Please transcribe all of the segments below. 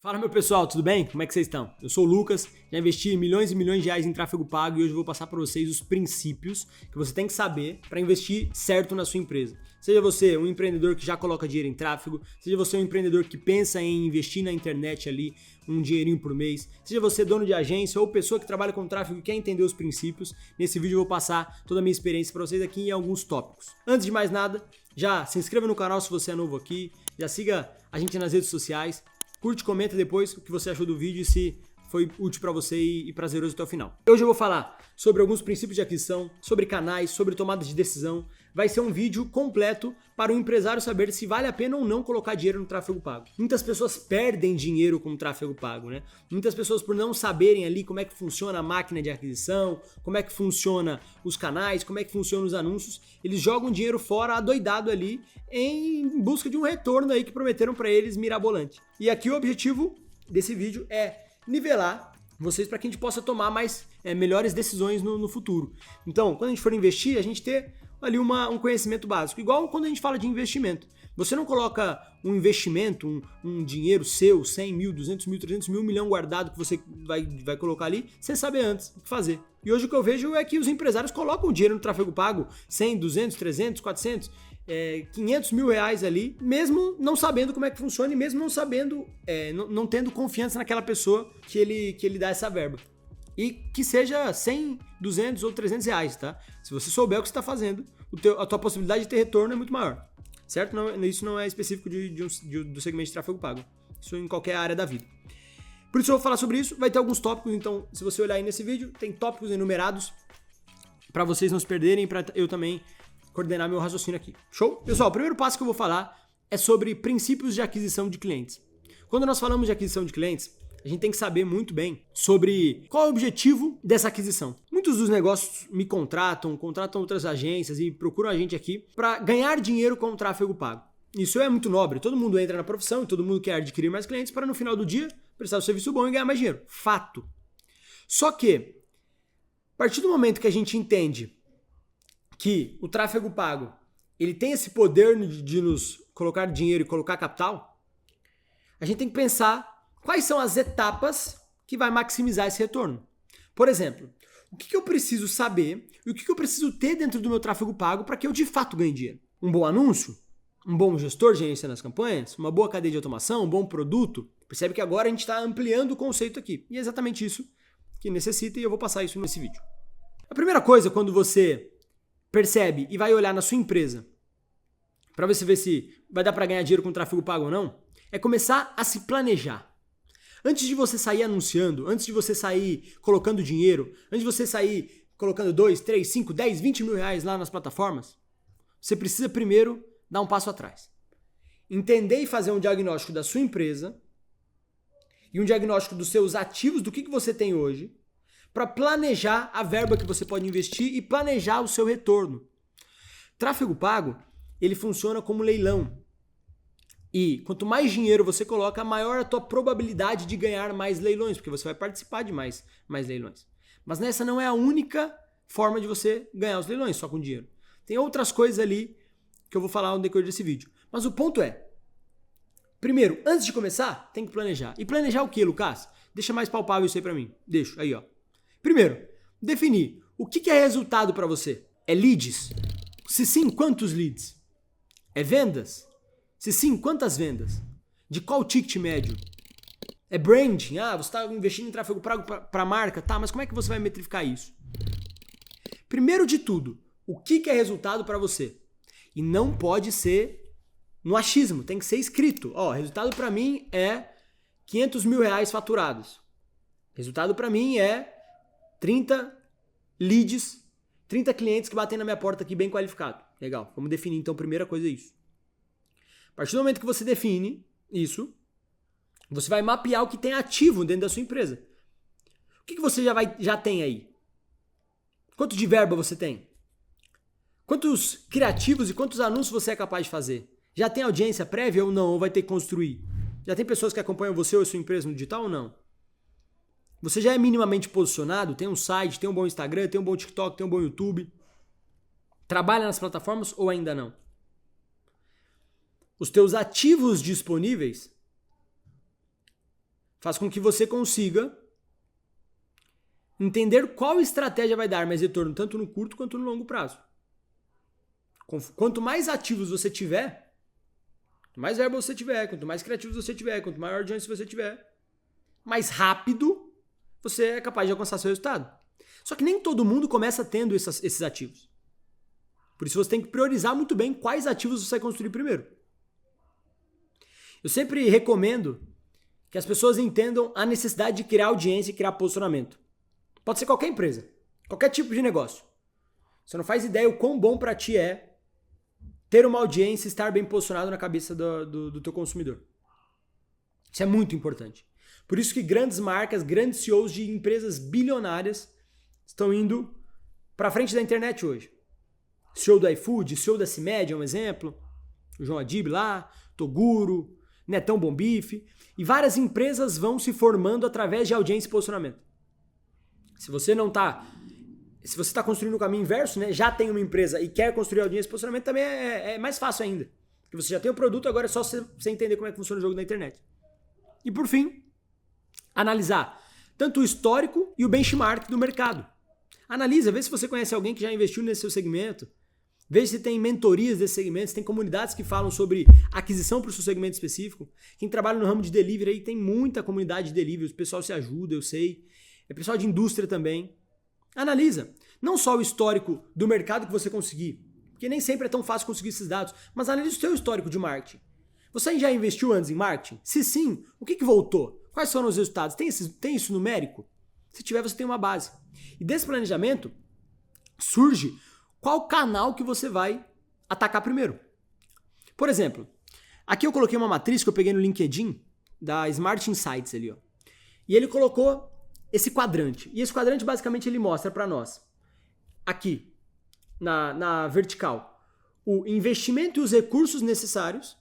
Fala meu pessoal, tudo bem? Como é que vocês estão? Eu sou o Lucas, já investi milhões e milhões de reais em tráfego pago e hoje eu vou passar para vocês os princípios que você tem que saber para investir certo na sua empresa. Seja você um empreendedor que já coloca dinheiro em tráfego, seja você um empreendedor que pensa em investir na internet ali um dinheirinho por mês, seja você dono de agência ou pessoa que trabalha com tráfego e quer entender os princípios, nesse vídeo eu vou passar toda a minha experiência para vocês aqui em alguns tópicos. Antes de mais nada, já se inscreva no canal se você é novo aqui, já siga a gente nas redes sociais. Curte, comenta depois o que você achou do vídeo e se foi útil para você e prazeroso até o final. Hoje eu vou falar sobre alguns princípios de aquisição, sobre canais, sobre tomada de decisão. Vai ser um vídeo completo para o empresário saber se vale a pena ou não colocar dinheiro no tráfego pago. Muitas pessoas perdem dinheiro com o tráfego pago, né? Muitas pessoas, por não saberem ali como é que funciona a máquina de aquisição, como é que funciona os canais, como é que funcionam os anúncios, eles jogam dinheiro fora adoidado ali em busca de um retorno aí que prometeram para eles mirabolante. E aqui o objetivo desse vídeo é nivelar vocês para que a gente possa tomar melhores decisões no futuro. Então, quando a gente for investir, a gente ter ali um conhecimento básico. Igual quando a gente fala de investimento. Você não coloca um investimento, um dinheiro seu, 100 mil, 200 mil, 300 mil, 1 milhão guardado que você vai colocar ali, sem saber antes o que fazer. E hoje o que eu vejo é que os empresários colocam dinheiro no tráfego pago, 100, 200, 300, 400, 500 mil reais ali, mesmo não sabendo como é que funciona e mesmo não sabendo, não tendo confiança naquela pessoa que ele dá essa verba. E que seja 100, 200 ou 300 reais, tá? Se você souber o que você está fazendo, a tua possibilidade de ter retorno é muito maior, certo? Isso não é específico do segmento de tráfego pago. Isso em qualquer área da vida. Por isso eu vou falar sobre isso, vai ter alguns tópicos, então se você olhar aí nesse vídeo, tem tópicos enumerados para vocês não se perderem, para eu também coordenar meu raciocínio aqui. Show? Pessoal, o primeiro passo que eu vou falar é sobre princípios de aquisição de clientes. Quando nós falamos de aquisição de clientes, a gente tem que saber muito bem sobre qual é o objetivo dessa aquisição. Muitos dos negócios me contratam outras agências e procuram a gente aqui para ganhar dinheiro com o tráfego pago. Isso é muito nobre. Todo mundo entra na profissão e todo mundo quer adquirir mais clientes para no final do dia prestar um serviço bom e ganhar mais dinheiro. Fato. Só que, a partir do momento que a gente entende que o tráfego pago ele tem esse poder de nos colocar dinheiro e colocar capital, a gente tem que pensar quais são as etapas que vai maximizar esse retorno. Por exemplo, o que eu preciso saber e o que eu preciso ter dentro do meu tráfego pago para que eu de fato ganhe dinheiro? Um bom anúncio? Um bom gestor de gerência nas campanhas? Uma boa cadeia de automação? Um bom produto? Percebe que agora a gente está ampliando o conceito aqui. E é exatamente isso que necessita e eu vou passar isso nesse vídeo. A primeira coisa, quando você percebe e vai olhar na sua empresa para você ver se vai dar para ganhar dinheiro com tráfego pago ou não, é começar a se planejar. Antes de você sair anunciando, antes de você sair colocando dinheiro, antes de você sair colocando 2, 3, 5, 10, 20 mil reais lá nas plataformas, você precisa primeiro dar um passo atrás. Entender e fazer um diagnóstico da sua empresa e um diagnóstico dos seus ativos, do que você tem hoje, para planejar a verba que você pode investir e planejar o seu retorno. Tráfego pago, ele funciona como leilão. E quanto mais dinheiro você coloca, maior a tua probabilidade de ganhar mais leilões, porque você vai participar de mais leilões. Mas essa não é a única forma de você ganhar os leilões, só com dinheiro. Tem outras coisas ali que eu vou falar no decorrer desse vídeo. Mas o ponto é, primeiro, antes de começar, tem que planejar. E planejar o que, Lucas? Deixa mais palpável isso aí pra mim. Deixa, aí ó. Primeiro, definir o que é resultado para você. É leads? Se sim, quantos leads? É vendas? Se sim, quantas vendas? De qual ticket médio? É branding? Você está investindo em tráfego pago para marca? Tá, mas como é que você vai metrificar isso? Primeiro de tudo, o que é resultado para você? E não pode ser no achismo, tem que ser escrito. Resultado para mim é 500 mil reais faturados. Resultado para mim é 30 leads, 30 clientes que batem na minha porta aqui bem qualificado. Legal, vamos definir então, primeira coisa é isso. A partir do momento que você define isso, você vai mapear o que tem ativo dentro da sua empresa. O que você já tem aí? Quanto de verba você tem? Quantos criativos e quantos anúncios você é capaz de fazer? Já tem audiência prévia ou não? Ou vai ter que construir? Já tem pessoas que acompanham você ou a sua empresa no digital ou não? Você já é minimamente posicionado? Tem um site, tem um bom Instagram, tem um bom TikTok, tem um bom YouTube? Trabalha nas plataformas ou ainda não? Os teus ativos disponíveis faz com que você consiga entender qual estratégia vai dar mais retorno, tanto no curto quanto no longo prazo. Quanto mais ativos você tiver, quanto mais verbo você tiver, quanto mais criativos você tiver, quanto maior audiência você tiver, mais rápido você é capaz de alcançar seu resultado. Só que nem todo mundo começa tendo esses ativos. Por isso você tem que priorizar muito bem quais ativos você vai construir primeiro. Eu sempre recomendo que as pessoas entendam a necessidade de criar audiência e criar posicionamento. Pode ser qualquer empresa, qualquer tipo de negócio. Você não faz ideia o quão bom para ti é ter uma audiência e estar bem posicionado na cabeça do teu consumidor. Isso é muito importante. Por isso que grandes marcas, grandes CEOs de empresas bilionárias estão indo para frente da internet hoje. CEO do iFood, CEO da CIMED é um exemplo. O João Adib lá, Toguro, Netão Bom Bife. E várias empresas vão se formando através de audiência e posicionamento. Se você está construindo o caminho inverso, né, já tem uma empresa e quer construir audiência e posicionamento, também é mais fácil ainda. Porque você já tem o produto, agora é só você entender como é que funciona o jogo na internet. E por fim, analisar tanto o histórico e o benchmark do mercado. Analisa, vê se você conhece alguém que já investiu nesse seu segmento. Vê se tem mentorias desse segmento, se tem comunidades que falam sobre aquisição para o seu segmento específico. Quem trabalha no ramo de delivery aí tem muita comunidade de delivery, o pessoal se ajuda, eu sei. É pessoal de indústria também. Analisa, não só o histórico do mercado que você conseguir, porque nem sempre é tão fácil conseguir esses dados, mas analise o seu histórico de marketing. Você já investiu antes em marketing? Se sim, o que voltou? Quais foram os resultados? Tem isso numérico? Se tiver, você tem uma base. E desse planejamento surge qual canal que você vai atacar primeiro. Por exemplo, aqui eu coloquei uma matriz que eu peguei no LinkedIn da Smart Insights ali, ó. E ele colocou esse quadrante. E esse quadrante basicamente ele mostra para nós, aqui, na vertical, o investimento e os recursos necessários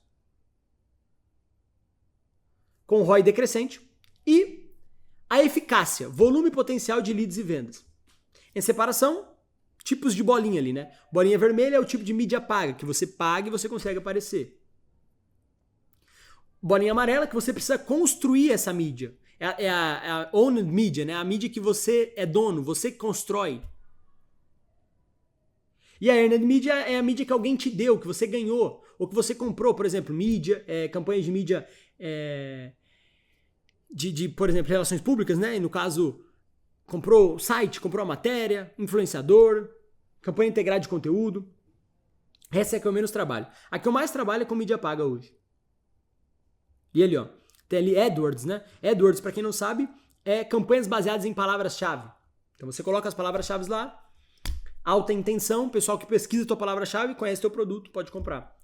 com ROI decrescente e a eficácia, volume potencial de leads e vendas. Em separação, tipos de bolinha ali, né? Bolinha vermelha é o tipo de mídia paga, que você paga e você consegue aparecer. Bolinha amarela, que você precisa construir essa mídia. É a owned media, né? A mídia que você é dono, você que constrói. E a earned media é a mídia que alguém te deu, que você ganhou, ou que você comprou, por exemplo, mídia, campanhas de mídia por exemplo, relações públicas, né? E no caso, comprou site, comprou a matéria, influenciador, campanha integrada de conteúdo. Essa é a que eu menos trabalho. A que eu mais trabalho é com mídia paga hoje. E ali, ó, tem ali AdWords, né? AdWords, para quem não sabe, é campanhas baseadas em palavras-chave. Então você coloca as palavras-chave lá, alta intenção, pessoal que pesquisa a tua palavra-chave, conhece teu produto, pode comprar.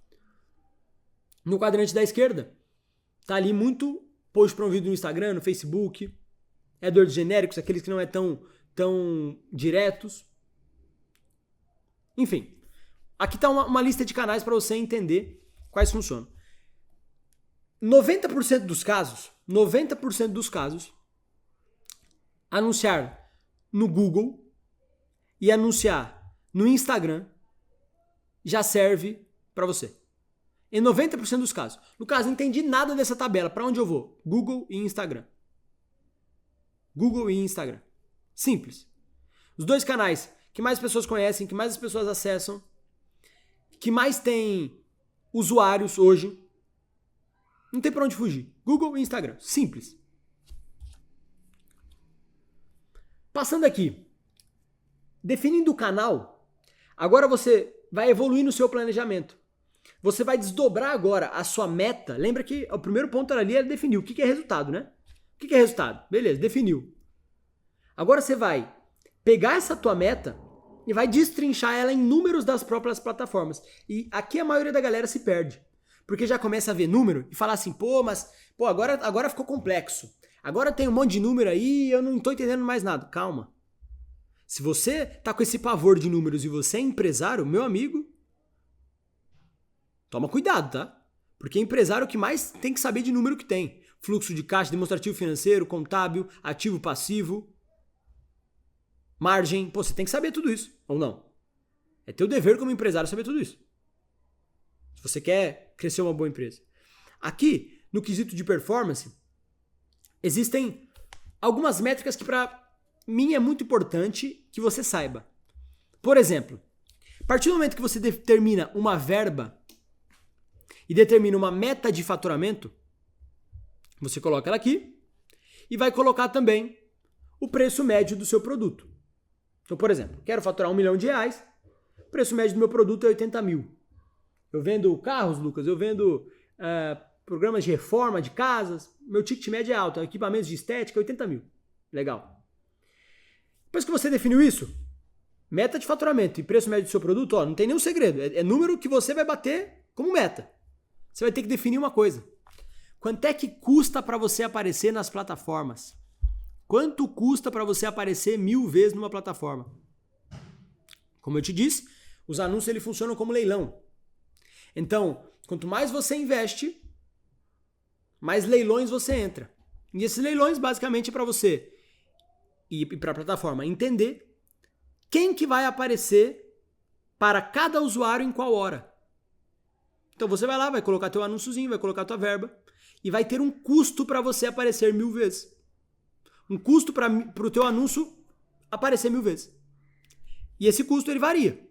No quadrante da esquerda, tá ali muito post promovido no Instagram, no Facebook, AdWords genéricos, aqueles que não é tão diretos. Enfim, aqui tá uma lista de canais para você entender quais funcionam. 90% dos casos, anunciar no Google e anunciar no Instagram já serve para você. Em 90% dos casos. No caso, não entendi nada dessa tabela. Para onde eu vou? Google e Instagram. Google e Instagram. Simples. Os dois canais que mais pessoas conhecem, que mais as pessoas acessam, que mais tem usuários hoje. Não tem para onde fugir. Google e Instagram. Simples. Passando aqui. Definindo o canal, agora você vai evoluir no seu planejamento. Você vai desdobrar agora a sua meta. Lembra que o primeiro ponto ali era definir o que é resultado, né? O que é resultado? Beleza, definiu. Agora você vai pegar essa tua meta e vai destrinchar ela em números das próprias plataformas. E aqui a maioria da galera se perde. Porque já começa a ver número e falar assim, agora ficou complexo. Agora tem um monte de número aí e eu não tô entendendo mais nada. Calma. Se você tá com esse pavor de números e você é empresário, meu amigo, toma cuidado, tá? Porque empresário é o que mais tem que saber de número que tem. Fluxo de caixa, demonstrativo financeiro, contábil, ativo, passivo, margem. Você tem que saber tudo isso, ou não? É teu dever como empresário saber tudo isso. Se você quer crescer uma boa empresa. Aqui, no quesito de performance, existem algumas métricas que para mim é muito importante que você saiba. Por exemplo, a partir do momento que você determina uma verba e determina uma meta de faturamento, você coloca ela aqui e vai colocar também o preço médio do seu produto. Então, por exemplo, quero faturar R$1 milhão, o preço médio do meu produto é 80 mil. Eu vendo carros, Lucas, eu vendo programas de reforma de casas, meu ticket médio é alto, equipamentos de estética, 80 mil. Legal. Depois que você definiu isso, meta de faturamento e preço médio do seu produto, não tem nenhum segredo, é número que você vai bater como meta. Você vai ter que definir uma coisa. Quanto é que custa para você aparecer nas plataformas? Quanto custa para você aparecer 1000 vezes numa plataforma? Como eu te disse, os anúncios eles funcionam como leilão. Então, quanto mais você investe, mais leilões você entra. E esses leilões basicamente é para você ir para a plataforma entender quem que vai aparecer para cada usuário em qual hora. Então você vai lá, vai colocar teu anúnciozinho, vai colocar tua verba e vai ter um custo para você aparecer 1000 vezes. Um custo para o teu anúncio aparecer 1000 vezes. E esse custo ele varia.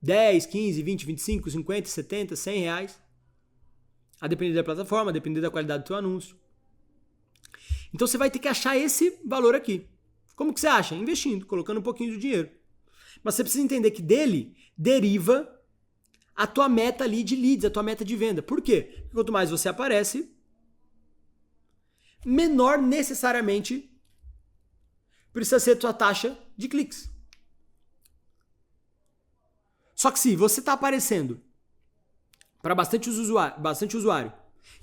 10, 15, 20, 25, 50, 70, 100 reais. A depender da plataforma, a depender da qualidade do teu anúncio. Então você vai ter que achar esse valor aqui. Como que você acha? Investindo, colocando um pouquinho de dinheiro. Mas você precisa entender que dele deriva a tua meta ali de leads, a tua meta de venda. Por quê? Porque quanto mais você aparece, menor necessariamente precisa ser a tua taxa de cliques. Só que se você está aparecendo para bastante usuário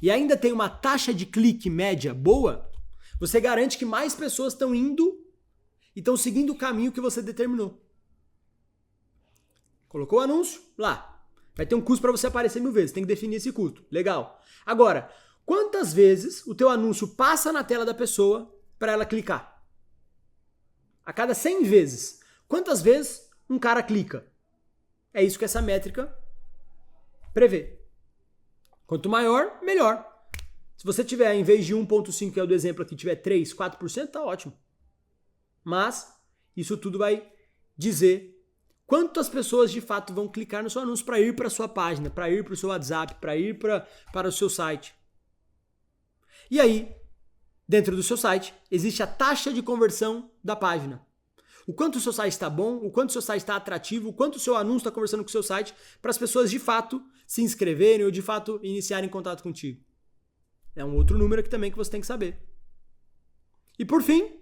e ainda tem uma taxa de clique média boa, você garante que mais pessoas estão indo e estão seguindo o caminho que você determinou. Colocou o anúncio? Lá. Vai ter um custo para você aparecer 1000 vezes. Tem que definir esse custo. Legal. Agora, quantas vezes o teu anúncio passa na tela da pessoa para ela clicar? A cada 100 vezes. Quantas vezes um cara clica? É isso que essa métrica prevê. Quanto maior, melhor. Se você tiver, em vez de 1,5, que é o do exemplo aqui, tiver 3, 4%, tá ótimo. Mas isso tudo vai dizer quantas pessoas de fato vão clicar no seu anúncio para ir para a sua página, para ir para o seu WhatsApp, para ir para o seu site. E aí, dentro do seu site, existe a taxa de conversão da página. O quanto o seu site está bom, o quanto o seu site está atrativo, o quanto o seu anúncio está conversando com o seu site, para as pessoas de fato se inscreverem ou de fato iniciarem contato contigo. É um outro número aqui também que você tem que saber. E por fim,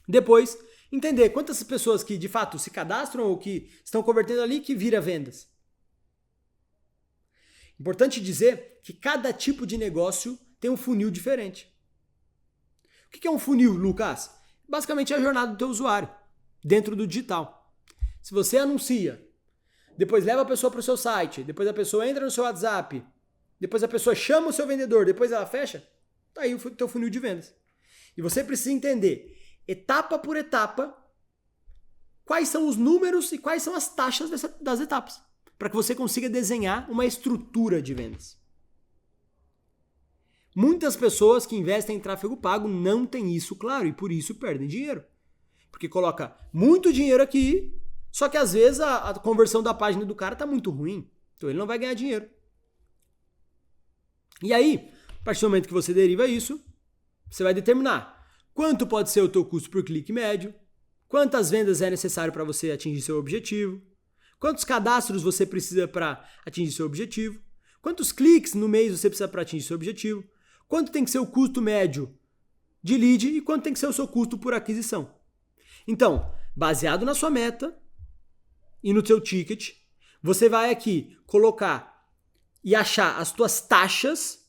depois, entender quantas pessoas que de fato se cadastram ou que estão convertendo ali que vira vendas. Importante dizer que cada tipo de negócio tem um funil diferente. O que é um funil, Lucas? Basicamente é a jornada do teu usuário dentro do digital. Se você anuncia, depois leva a pessoa para o seu site, depois a pessoa entra no seu WhatsApp, depois a pessoa chama o seu vendedor, depois ela fecha, tá aí o teu funil de vendas. E você precisa entender, etapa por etapa, quais são os números e quais são as taxas das etapas, para que você consiga desenhar uma estrutura de vendas. Muitas pessoas que investem em tráfego pago não têm isso claro e por isso perdem dinheiro. Porque coloca muito dinheiro aqui, só que às vezes a conversão da página do cara está muito ruim, então ele não vai ganhar dinheiro. E aí, a partir do momento que você deriva isso, você vai determinar quanto pode ser o teu custo por clique médio, quantas vendas é necessário para você atingir seu objetivo, quantos cadastros você precisa para atingir seu objetivo, quantos cliques no mês você precisa para atingir seu objetivo, quanto tem que ser o custo médio de lead e quanto tem que ser o seu custo por aquisição. Então, baseado na sua meta e no seu ticket, você vai aqui colocar e achar as tuas taxas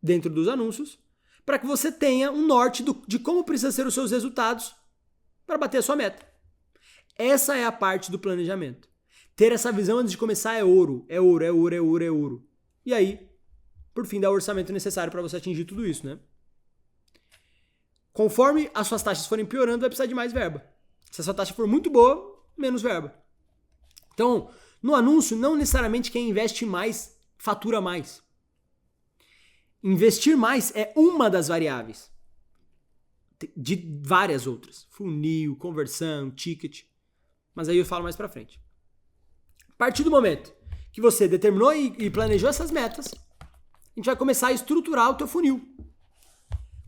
dentro dos anúncios para que você tenha um norte de como precisam ser os seus resultados para bater a sua meta. Essa é a parte do planejamento. Ter essa visão antes de começar é ouro, é ouro, é ouro, é ouro, é ouro. E aí, por fim, dá o orçamento necessário para você atingir tudo isso, né? Conforme as suas taxas forem piorando, vai precisar de mais verba. Se a sua taxa for muito boa, menos verba. Então, no anúncio, não necessariamente quem investe mais fatura mais. Investir mais é uma das variáveis. de várias outras. Funil, conversão, ticket. Mas aí eu falo mais pra frente. A partir do momento que você determinou e planejou essas metas, a gente vai começar a estruturar o teu funil.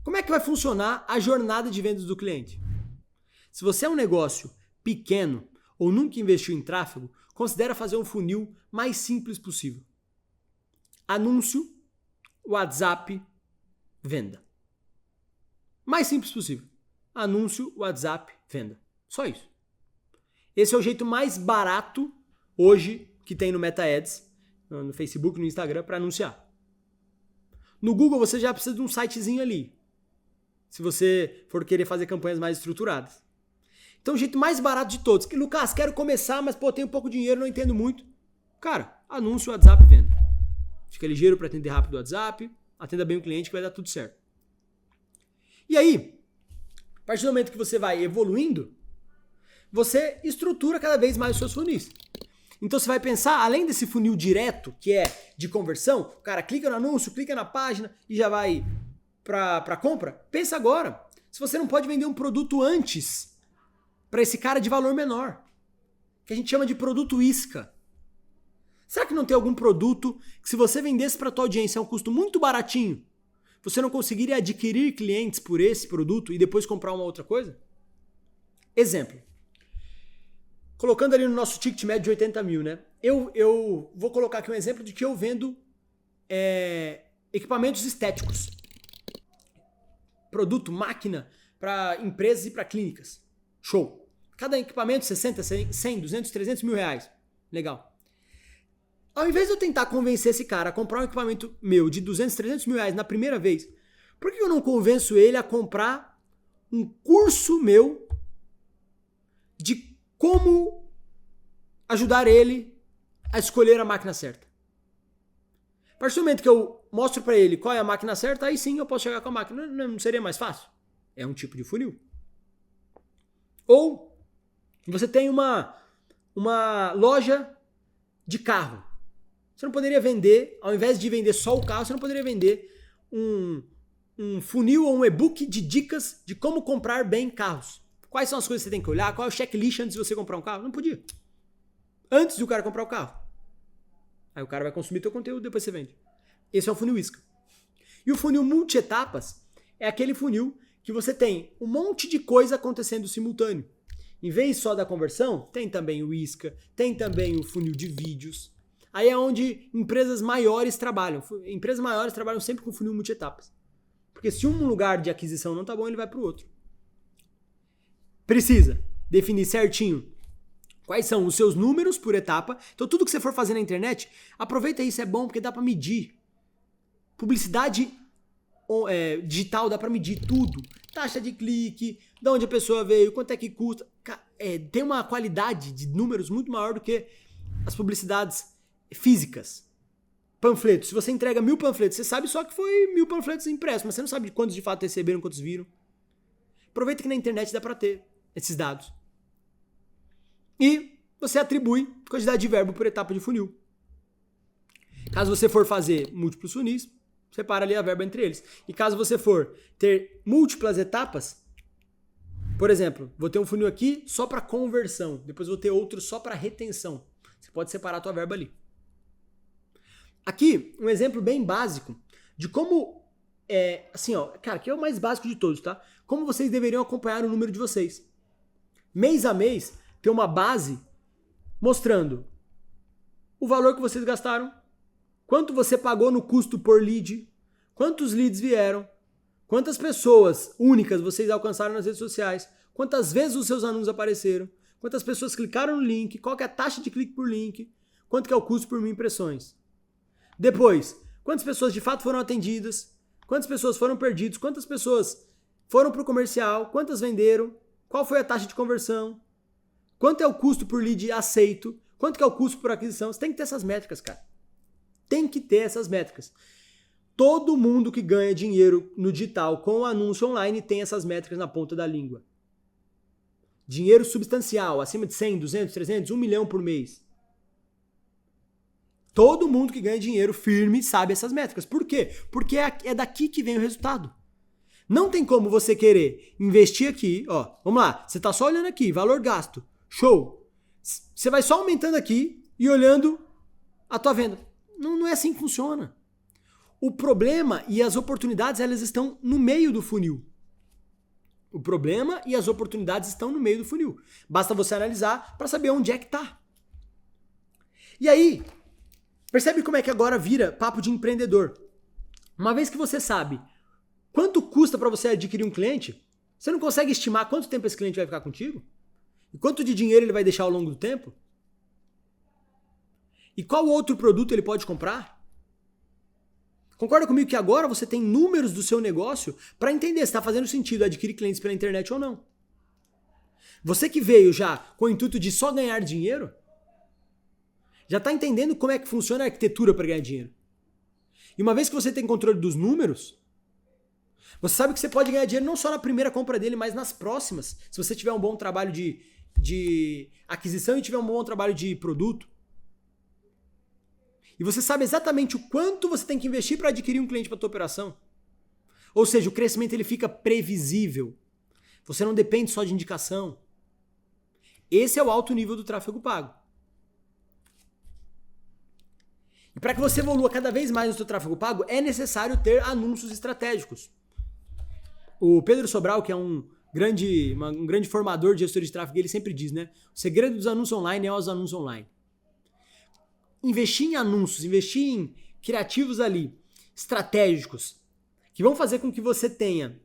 Como é que vai funcionar a jornada de vendas do cliente? Se você é um negócio pequeno ou nunca investiu em tráfego, considera fazer um funil mais simples possível. Anúncio, WhatsApp, venda. Mais simples possível. Anúncio, WhatsApp, venda. Só isso. Esse é o jeito mais barato hoje que tem no Meta Ads, no Facebook, no Instagram, para anunciar. No Google você já precisa de um sitezinho ali, se você for querer fazer campanhas mais estruturadas. Então o jeito mais barato de todos. Lucas, quero começar, mas tenho pouco dinheiro, não entendo muito. Cara, anúncio, WhatsApp, venda. Fica ligeiro para atender rápido o WhatsApp, atenda bem o cliente que vai dar tudo certo. E aí, a partir do momento que você vai evoluindo, você estrutura cada vez mais os seus funis. Então você vai pensar, além desse funil direto, que é de conversão, o cara clica no anúncio, clica na página e já vai para compra, pensa agora, se você não pode vender um produto antes para esse cara de valor menor, que a gente chama de produto isca. Será que não tem algum produto que se você vendesse para a tua audiência a um custo muito baratinho, você não conseguiria adquirir clientes por esse produto e depois comprar uma outra coisa? Exemplo. Colocando ali no nosso ticket médio de 80 mil, né? Eu vou colocar aqui um exemplo de que eu vendo equipamentos estéticos. Produto, máquina para empresas e para clínicas. Show. Cada equipamento 60, 100, 200, 300 mil reais. Legal. Ao invés de eu tentar convencer esse cara a comprar um equipamento meu de 200, 300 mil reais na primeira vez, por que eu não convenço ele a comprar um curso meu de como ajudar ele a escolher a máquina certa? A partir do momento que eu mostro para ele qual é a máquina certa, aí sim eu posso chegar com a máquina. Não seria mais fácil? É um tipo de funil. Ou você tem uma loja de carro. Você não poderia vender, ao invés de vender só o carro, você não poderia vender um funil ou um e-book de dicas de como comprar bem carros. Quais são as coisas que você tem que olhar? Qual é o checklist antes de você comprar um carro? Não podia. Antes de o cara comprar o carro. Aí o cara vai consumir teu conteúdo, depois você vende. Esse é o funil isca. E o funil multi-etapas é aquele funil que você tem um monte de coisa acontecendo simultâneo. Em vez só da conversão, tem também o isca, tem também o funil de vídeos. Aí é onde empresas maiores trabalham. Empresas maiores trabalham sempre com funil multi-etapas. Porque se um lugar de aquisição não tá bom, ele vai para o outro. Precisa definir certinho quais são os seus números por etapa. Então tudo que você for fazer na internet, aproveita isso, é bom porque dá para medir. Publicidade digital dá para medir tudo. Taxa de clique, de onde a pessoa veio, quanto é que custa. Tem uma qualidade de números muito maior do que as publicidades físicas. Panfletos. Se você entrega 1000 panfletos, você sabe só que foi 1000 panfletos impressos, mas você não sabe quantos de fato receberam, quantos viram. Aproveita que na internet dá para ter esses dados. E você atribui quantidade de verbo por etapa de funil. Caso você for fazer múltiplos funis, separa ali a verba entre eles. E caso você for ter múltiplas etapas, por exemplo, vou ter um funil aqui só para conversão, depois vou ter outro só para retenção. Você pode separar a tua verba ali. Aqui, um exemplo bem básico de como, cara, que é o mais básico de todos, tá? Como vocês deveriam acompanhar o número de vocês. Mês a mês, tem uma base mostrando o valor que vocês gastaram, quanto você pagou no custo por lead, quantos leads vieram, quantas pessoas únicas vocês alcançaram nas redes sociais, quantas vezes os seus anúncios apareceram, quantas pessoas clicaram no link, qual que é a taxa de clique por link, quanto que é o custo por 1000 impressões. Depois, quantas pessoas de fato foram atendidas, quantas pessoas foram perdidas, quantas pessoas foram para o comercial, quantas venderam, qual foi a taxa de conversão, quanto é o custo por lead aceito, quanto que é o custo por aquisição. Você tem que ter essas métricas, cara. Tem que ter essas métricas. Todo mundo que ganha dinheiro no digital com o anúncio online tem essas métricas na ponta da língua. Dinheiro substancial, acima de 100, 200, 300, 1 milhão por mês. Todo mundo que ganha dinheiro firme sabe essas métricas. Por quê? Porque é daqui que vem o resultado. Não tem como você querer investir aqui, ó, vamos lá, você tá só olhando aqui, valor gasto, show. Você vai só aumentando aqui e olhando a tua venda. Não é assim que funciona. O problema e as oportunidades, elas estão no meio do funil. O problema e as oportunidades estão no meio do funil. Basta você analisar para saber onde é que tá. E aí, percebe como é que agora vira papo de empreendedor. Uma vez que você sabe quanto custa para você adquirir um cliente, você não consegue estimar quanto tempo esse cliente vai ficar contigo? E quanto de dinheiro ele vai deixar ao longo do tempo? E qual outro produto ele pode comprar? Concorda comigo que agora você tem números do seu negócio para entender se está fazendo sentido adquirir clientes pela internet ou não. Você que veio já com o intuito de só ganhar dinheiro, já está entendendo como é que funciona a arquitetura para ganhar dinheiro. E uma vez que você tem controle dos números, você sabe que você pode ganhar dinheiro não só na primeira compra dele, mas nas próximas. Se você tiver um bom trabalho de aquisição e tiver um bom trabalho de produto. E você sabe exatamente o quanto você tem que investir para adquirir um cliente para a tua operação. Ou seja, o crescimento ele fica previsível. Você não depende só de indicação. Esse é o alto nível do tráfego pago. E para que você evolua cada vez mais no seu tráfego pago, é necessário ter anúncios estratégicos. O Pedro Sobral, que é um grande formador de gestores de tráfego, ele sempre diz, né? O segredo dos anúncios online é os anúncios online. Investir em anúncios, investir em criativos ali, estratégicos, que vão fazer com que você tenha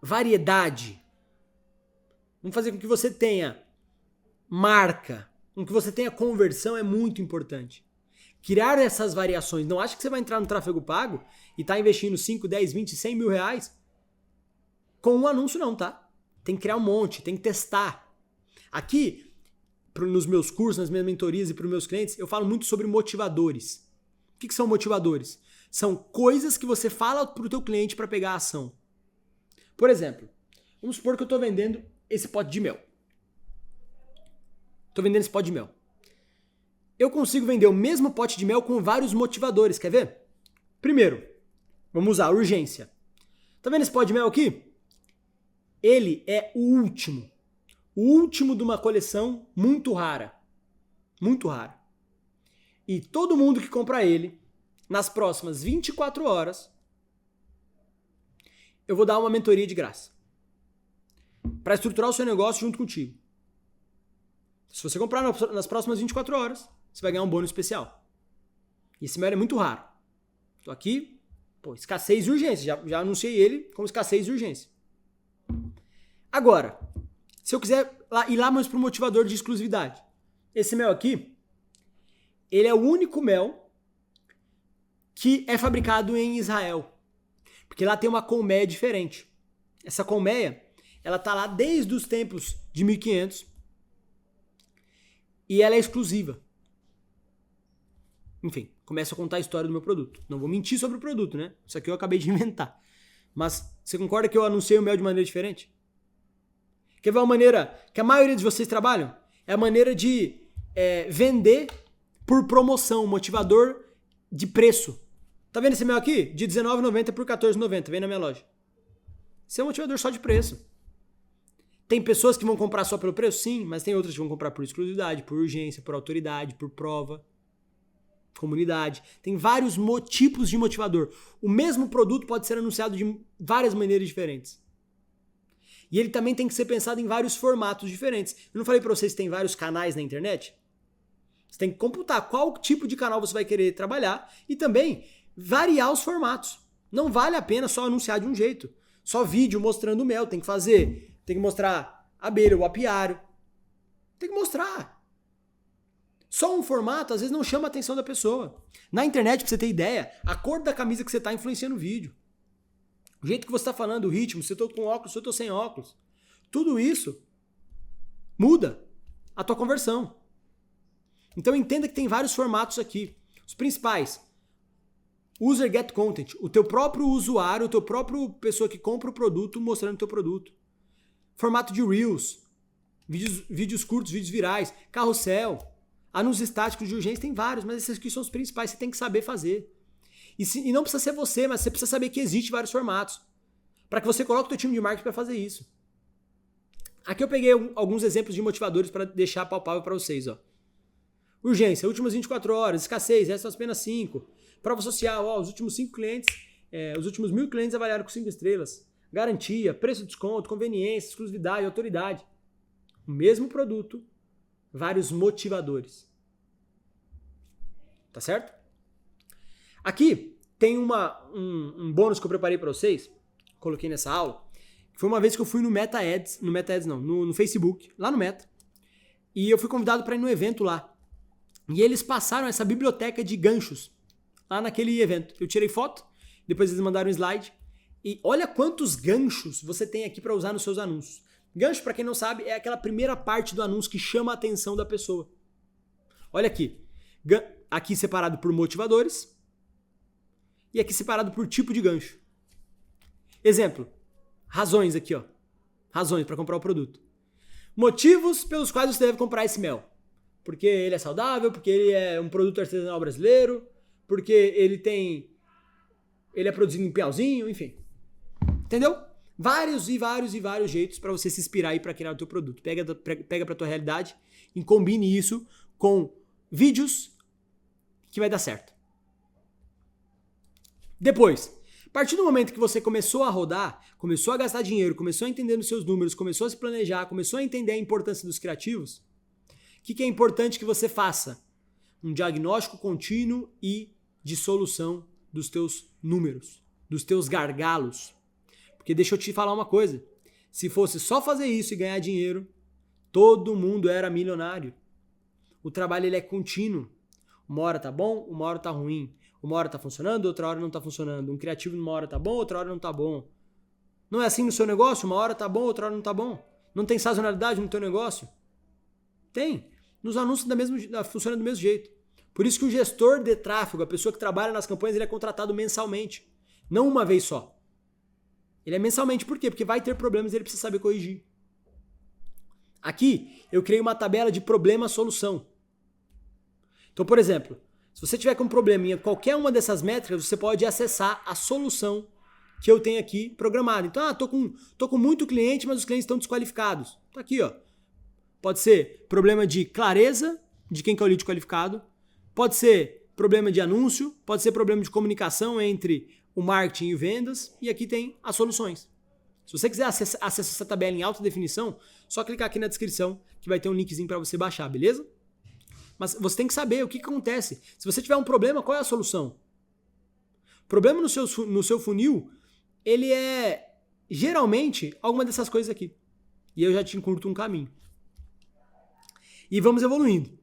variedade, vão fazer com que você tenha marca, com que você tenha conversão é muito importante. Criar essas variações. Não acha que você vai entrar no tráfego pago e tá investindo 5, 10, 20, 100 mil reais com um anúncio não, tá? Tem que criar um monte, tem que testar. Aqui, nos meus cursos, nas minhas mentorias e para os meus clientes, eu falo muito sobre motivadores. O que são motivadores? São coisas que você fala para o teu cliente para pegar a ação. Por exemplo, vamos supor que eu estou vendendo esse pote de mel. Estou vendendo esse pote de mel. Eu consigo vender o mesmo pote de mel com vários motivadores, quer ver? Primeiro, vamos usar urgência. Tá vendo esse pote de mel aqui? Ele é o último de uma coleção muito rara. Muito rara. E todo mundo que compra ele, nas próximas 24 horas, eu vou dar uma mentoria de graça. Para estruturar o seu negócio junto contigo. Se você comprar nas próximas 24 horas, você vai ganhar um bônus especial. E esse mel é muito raro. Estou aqui, escassez e urgência. Já anunciei ele como escassez e urgência. Agora, se eu quiser ir lá mais para o motivador de exclusividade. Esse mel aqui, ele é o único mel que é fabricado em Israel. Porque lá tem uma colmeia diferente. Essa colmeia, ela tá lá desde os tempos de 1500 e ela é exclusiva. Enfim, começo a contar a história do meu produto. Não vou mentir sobre o produto, né? Isso aqui eu acabei de inventar. Mas você concorda que eu anunciei o mel de maneira diferente? Quer ver uma maneira que a maioria de vocês trabalham? É a maneira de vender por promoção, motivador de preço. Tá vendo esse mel aqui? De R$19,90 por R$14,90. Vem na minha loja. Esse é um motivador só de preço. Tem pessoas que vão comprar só pelo preço? Sim, mas tem outras que vão comprar por exclusividade, por urgência, por autoridade, por prova, comunidade. Tem vários tipos de motivador. O mesmo produto pode ser anunciado de várias maneiras diferentes. E ele também tem que ser pensado em vários formatos diferentes. Eu não falei para vocês que tem vários canais na internet? Você tem que computar qual tipo de canal você vai querer trabalhar e também variar os formatos. Não vale a pena só anunciar de um jeito. Só vídeo mostrando o mel. Tem que mostrar a abelha, o apiário. Tem que mostrar. Só um formato, às vezes, não chama a atenção da pessoa. Na internet, pra você ter ideia, a cor da camisa que você tá influencia no vídeo. O jeito que você tá falando, o ritmo, se eu tô com óculos, se eu tô sem óculos. Tudo isso muda a tua conversão. Então entenda que tem vários formatos aqui. Os principais. User Get Content. O teu próprio usuário, o teu próprio pessoa que compra o produto mostrando o teu produto. Formato de Reels. Vídeos curtos, vídeos virais. Carrossel. Anúncios estáticos de urgência. Tem vários, mas esses aqui são os principais. Você tem que saber fazer. E não precisa ser você, mas você precisa saber que existe vários formatos. Para que você coloque o seu time de marketing para fazer isso. Aqui eu peguei alguns exemplos de motivadores para deixar palpável para vocês. Ó. Urgência, últimas 24 horas, escassez, restam apenas 5. Prova social, ó, os últimos 5 clientes, os últimos 1.000 clientes avaliaram com 5 estrelas. Garantia, preço de desconto, conveniência, exclusividade, autoridade. O mesmo produto, vários motivadores. Tá certo? Aqui tem um bônus que eu preparei para vocês, coloquei nessa aula, que foi uma vez que eu fui no Meta Ads, no Facebook, lá no Meta, e eu fui convidado para ir no evento lá. E eles passaram essa biblioteca de ganchos lá naquele evento. Eu tirei foto, depois eles mandaram um slide, e olha quantos ganchos você tem aqui para usar nos seus anúncios. Gancho, para quem não sabe, é aquela primeira parte do anúncio que chama a atenção da pessoa. Olha aqui. Aqui separado por motivadores e aqui separado por tipo de gancho. Exemplo, razões aqui, ó. Razões para comprar o produto. Motivos pelos quais você deve comprar esse mel. Porque ele é saudável, porque ele é um produto artesanal brasileiro, porque ele é produzido em Piauzinho, enfim. Entendeu? Vários jeitos para você se inspirar aí para criar o teu produto. Pega para tua realidade e combine isso com vídeos que vai dar certo. Depois, a partir do momento que você começou a rodar, começou a gastar dinheiro, começou a entender os seus números, começou a se planejar, começou a entender a importância dos criativos, o que é importante que você faça? Um diagnóstico contínuo e de solução dos teus números, dos teus gargalos. Porque deixa eu te falar uma coisa, se fosse só fazer isso e ganhar dinheiro, todo mundo era milionário. O trabalho ele é contínuo. Uma hora tá bom, uma hora tá ruim. Uma hora tá funcionando, outra hora não tá funcionando. Um criativo numa hora tá bom, outra hora não tá bom. Não é assim no seu negócio? Uma hora tá bom, outra hora não tá bom. Não tem sazonalidade no teu negócio? Tem. Nos anúncios funciona do mesmo jeito. Por isso que o gestor de tráfego, a pessoa que trabalha nas campanhas, ele é contratado mensalmente. Não uma vez só. Ele é mensalmente. Por quê? Porque vai ter problemas e ele precisa saber corrigir. Aqui, eu criei uma tabela de problema-solução. Então, por exemplo, se você tiver com um probleminha em qualquer uma dessas métricas, você pode acessar a solução que eu tenho aqui programada. Então, tô com muito cliente, mas os clientes estão desqualificados. Tá aqui, ó. Pode ser problema de clareza de quem que é o lead qualificado. Pode ser problema de anúncio. Pode ser problema de comunicação entre o marketing e vendas. E aqui tem as soluções. Se você quiser acessar essa tabela em alta definição, só clicar aqui na descrição que vai ter um linkzinho para você baixar, beleza? Mas você tem que saber o que acontece. Se você tiver um problema, qual é a solução? O problema no seu funil, ele é geralmente alguma dessas coisas aqui. E eu já te encurto um caminho. E vamos evoluindo.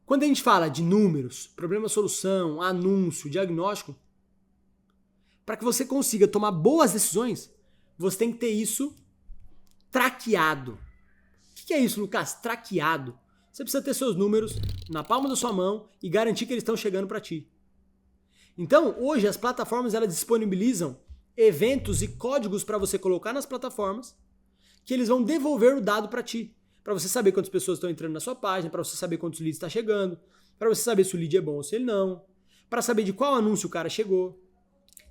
Quando a gente fala de números, problema-solução, anúncio, diagnóstico, para que você consiga tomar boas decisões, você tem que ter isso traqueado. O que é isso, Lucas? Traqueado. Você precisa ter seus números na palma da sua mão e garantir que eles estão chegando para ti. Então, hoje as plataformas elas disponibilizam eventos e códigos para você colocar nas plataformas que eles vão devolver o dado para ti. Para você saber quantas pessoas estão entrando na sua página, para você saber quantos leads está chegando, para você saber se o lead é bom ou se ele não, para saber de qual anúncio o cara chegou.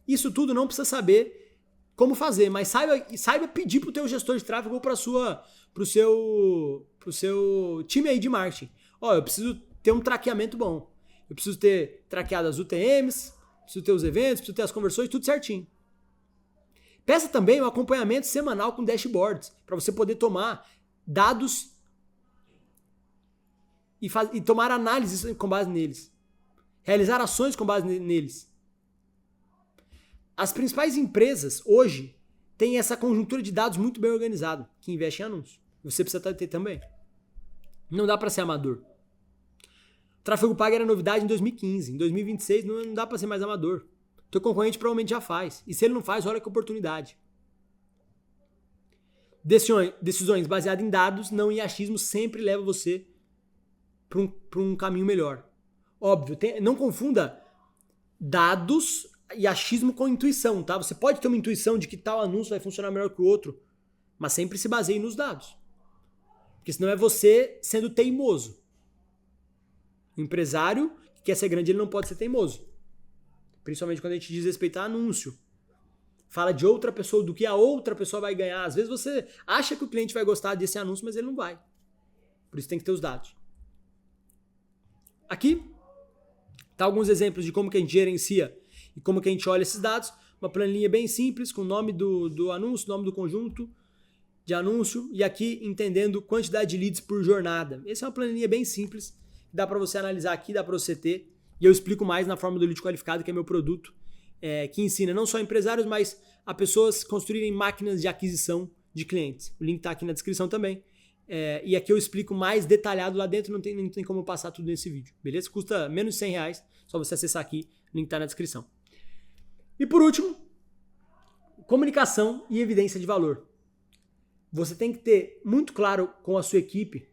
Isso tudo não precisa saber como fazer, mas saiba pedir para o teu gestor de tráfego ou para o seu time aí de marketing. Ó, eu preciso ter um traqueamento bom. Eu preciso ter traqueado as UTMs, preciso ter os eventos, preciso ter as conversões, tudo certinho. Peça também um acompanhamento semanal com dashboards, para você poder tomar dados e tomar análises com base neles. Realizar ações com base neles. As principais empresas hoje têm essa conjuntura de dados muito bem organizada, que investe em anúncios. Você precisa ter também. Não dá para ser amador. O tráfego pago era novidade em 2015. Em 2026 não dá para ser mais amador. O teu concorrente provavelmente já faz. E se ele não faz, olha que oportunidade. Decisões baseadas em dados, não em achismo, sempre leva você para um caminho melhor. Óbvio, não confunda dados e achismo com intuição, tá? Você pode ter uma intuição de que tal anúncio vai funcionar melhor que o outro, mas sempre se baseie nos dados. Porque senão é você sendo teimoso. O empresário que quer ser grande, ele não pode ser teimoso. Principalmente quando a gente diz respeito a anúncio. Fala de outra pessoa, do que a outra pessoa vai ganhar. Às vezes você acha que o cliente vai gostar desse anúncio, mas ele não vai. Por isso tem que ter os dados. Aqui tá alguns exemplos de como que a gente gerencia e como que a gente olha esses dados. Uma planilha bem simples, com o nome do anúncio, nome do conjunto de anúncio, e aqui entendendo quantidade de leads por jornada. Essa é uma planilha bem simples, dá para você analisar aqui, dá para você ter, e eu explico mais na forma do lead qualificado, que é meu produto, que ensina não só empresários, mas a pessoas construírem máquinas de aquisição de clientes. O link está aqui na descrição também. E aqui eu explico mais detalhado lá dentro, não tem como eu passar tudo nesse vídeo, beleza? Custa menos de R$100, só você acessar aqui, o link está na descrição. E por último, comunicação e evidência de valor. Você tem que ter muito claro com a sua equipe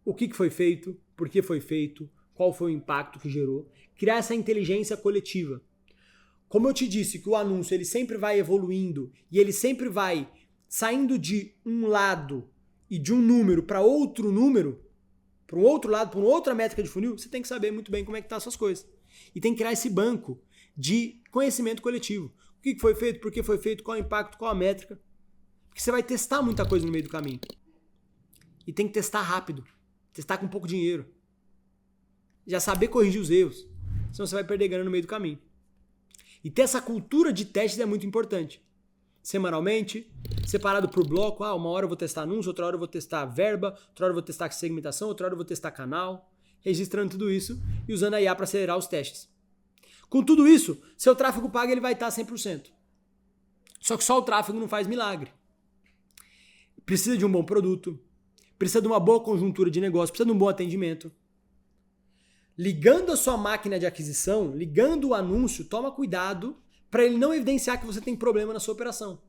o que foi feito, por que foi feito, qual foi o impacto que gerou, criar essa inteligência coletiva. Como eu te disse que o anúncio ele sempre vai evoluindo e ele sempre vai saindo de um lado e de um número para outro número, para um outro lado, para uma outra métrica de funil, você tem que saber muito bem como é que tá as suas coisas. E tem que criar esse banco de conhecimento coletivo. O que foi feito, por que foi feito, qual o impacto, qual a métrica. Porque você vai testar muita coisa no meio do caminho. E tem que testar rápido. Testar com pouco dinheiro. Já saber corrigir os erros. Senão você vai perder grana no meio do caminho. E ter essa cultura de testes é muito importante. Semanalmente, separado por bloco. Uma hora eu vou testar anúncio, outra hora eu vou testar verba, outra hora eu vou testar segmentação, outra hora eu vou testar canal. Registrando tudo isso e usando a IA para acelerar os testes. Com tudo isso, seu tráfego pago ele vai estar 100%. Só que só o tráfego não faz milagre. Precisa de um bom produto, precisa de uma boa conjuntura de negócio, precisa de um bom atendimento. Ligando a sua máquina de aquisição, ligando o anúncio, toma cuidado para ele não evidenciar que você tem problema na sua operação.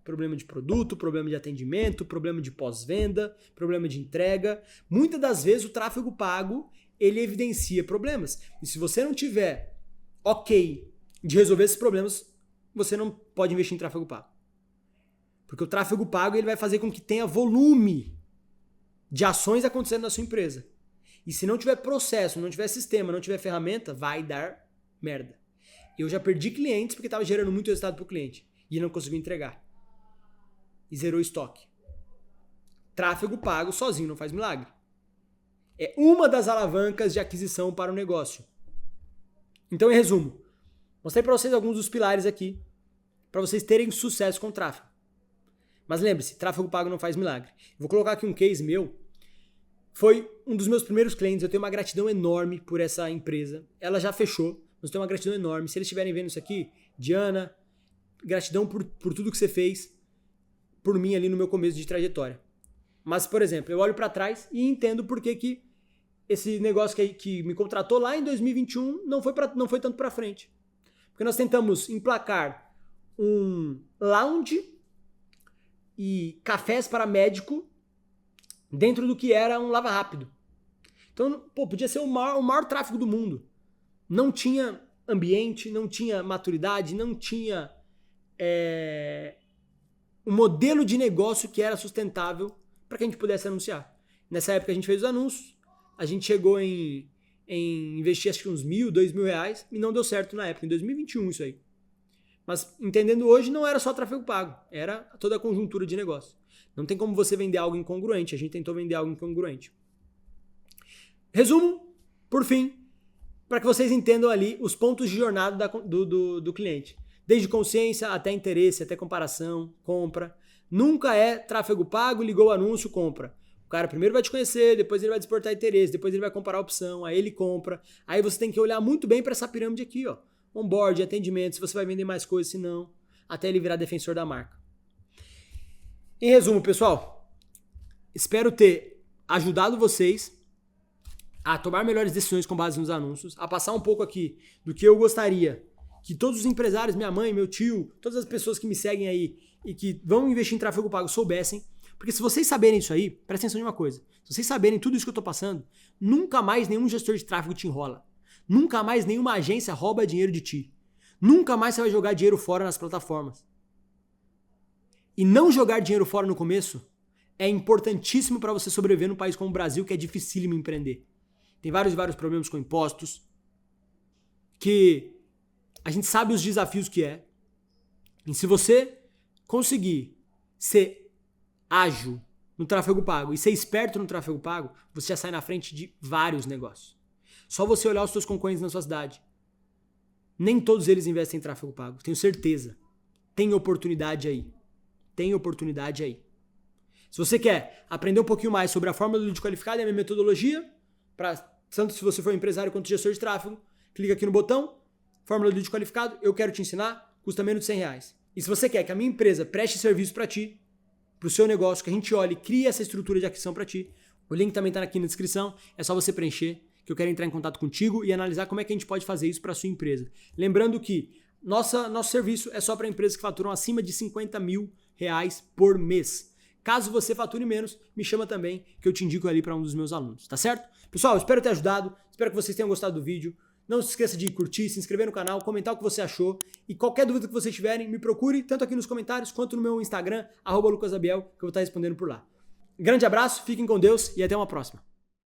Problema de produto, problema de atendimento, problema de pós-venda, problema de entrega. Muitas das vezes o tráfego pago, ele evidencia problemas. E se você não tiver ok de resolver esses problemas, você não pode investir em tráfego pago. Porque o tráfego pago ele vai fazer com que tenha volume de ações acontecendo na sua empresa. E se não tiver processo, não tiver sistema, não tiver ferramenta, vai dar merda. Eu já perdi clientes porque estava gerando muito resultado para o cliente e ele não conseguiu entregar. E zerou o estoque. Tráfego pago sozinho não faz milagre. É uma das alavancas de aquisição para o negócio. Então, em resumo, mostrei para vocês alguns dos pilares aqui para vocês terem sucesso com o tráfego. Mas lembre-se, tráfego pago não faz milagre. Vou colocar aqui um case meu. Foi um dos meus primeiros clientes. Eu tenho uma gratidão enorme por essa empresa. Ela já fechou, mas eu tenho uma gratidão enorme. Se eles estiverem vendo isso aqui, Diana, gratidão por tudo que você fez por mim ali no meu começo de trajetória. Mas, por exemplo, eu olho para trás e entendo por que esse negócio que me contratou lá em 2021 não foi tanto para frente. Porque nós tentamos emplacar um lounge e cafés para médico dentro do que era um lava rápido. Então, podia ser o maior tráfego do mundo. Não tinha ambiente, não tinha maturidade, não tinha um modelo de negócio que era sustentável para que a gente pudesse anunciar. Nessa época a gente fez os anúncios, a gente chegou em investir acho que uns R$1.000, R$2.000 e não deu certo na época, em 2021 isso aí. Mas entendendo hoje, não era só tráfego pago, era toda a conjuntura de negócio. Não tem como você vender algo incongruente, a gente tentou vender algo incongruente. Resumo, por fim, para que vocês entendam ali os pontos de jornada do cliente. Desde consciência até interesse, até comparação, compra. Nunca é tráfego pago, ligou o anúncio, compra. O cara primeiro vai te conhecer, depois ele vai despertar interesse, depois ele vai comparar a opção, aí ele compra. Aí você tem que olhar muito bem para essa pirâmide aqui, ó. Onboard, atendimento, se você vai vender mais coisas, se não, até ele virar defensor da marca. Em resumo, pessoal, espero ter ajudado vocês a tomar melhores decisões com base nos anúncios, a passar um pouco aqui do que eu gostaria que todos os empresários, minha mãe, meu tio, todas as pessoas que me seguem aí e que vão investir em tráfego pago soubessem. Porque se vocês saberem isso aí, presta atenção em uma coisa, se vocês saberem tudo isso que eu estou passando, nunca mais nenhum gestor de tráfego te enrola. Nunca mais nenhuma agência rouba dinheiro de ti. Nunca mais você vai jogar dinheiro fora nas plataformas. E não jogar dinheiro fora no começo é importantíssimo para você sobreviver num país como o Brasil, que é dificílimo empreender. Tem vários problemas com impostos. que a gente sabe os desafios que é. E se você conseguir ser ágil no tráfego pago e ser esperto no tráfego pago, você já sai na frente de vários negócios. Só você olhar os seus concorrentes na sua cidade. Nem todos eles investem em tráfego pago, tenho certeza. Tem oportunidade aí. Tem oportunidade aí. Se você quer aprender um pouquinho mais sobre a fórmula do lead qualificado e a minha metodologia, tanto se você for empresário quanto gestor de tráfego, clica aqui no botão, fórmula do lead qualificado, eu quero te ensinar, custa menos de R$100. E se você quer que a minha empresa preste serviço para ti, para o seu negócio, que a gente olhe e crie essa estrutura de aquisição para ti, o link também está aqui na descrição, é só você preencher, que eu quero entrar em contato contigo e analisar como é que a gente pode fazer isso para a sua empresa. Lembrando que nosso serviço é só para empresas que faturam acima de R$50 mil por mês. Caso você fature menos, me chama também, que eu te indico ali para um dos meus alunos, tá certo? Pessoal, espero ter ajudado, espero que vocês tenham gostado do vídeo. Não se esqueça de curtir, se inscrever no canal, comentar o que você achou. E qualquer dúvida que vocês tiverem, me procure, tanto aqui nos comentários, quanto no meu Instagram, @lucasabiel, que eu vou estar respondendo por lá. Grande abraço, fiquem com Deus e até uma próxima.